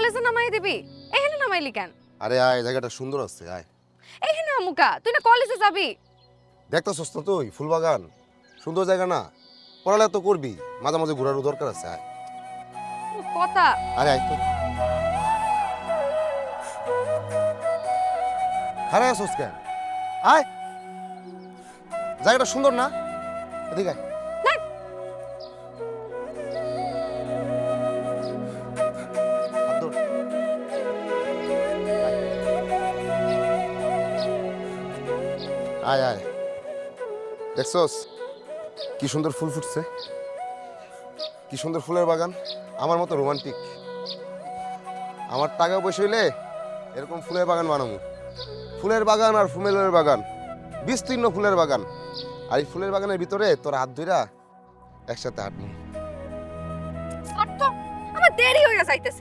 কলেজে নামাই দিবি? এখানে নামাইলি কেন? আরে আয়, জায়গাটা সুন্দর আছে, আয়। এখানে আমুকা, তুই না কলেজে যাবি? দেখতেছস তো তুই ফুলবাগান, সুন্দর জায়গা না? পড়ালেখা তো করবি, মাঝে মাঝে ঘোরারও দরকার আছে, আয়। কথা আরে আয় তো। খারাপ আছোস কেন? আয়, জায়গাটা সুন্দর না? এদিকে আয়। হাত ধর। আয় আয়, দেখছস কি সুন্দর ফুল ফুটছে, কি সুন্দর ফুলের বাগান। আমার মতো রোমান্টিক, আমার টাকা পয়সা হইলে এরকম ফুলের বাগান বানাবো। ফুলের বাগান আর ফুমেলের বাগান, বিস্তীর্ণ ফুলের বাগান। আর এই ফুলের বাগানের ভিতরে তোর হাত ধইরা একসাথে হাঁটবো। আমার দেরি হয়ে যাইতেছে।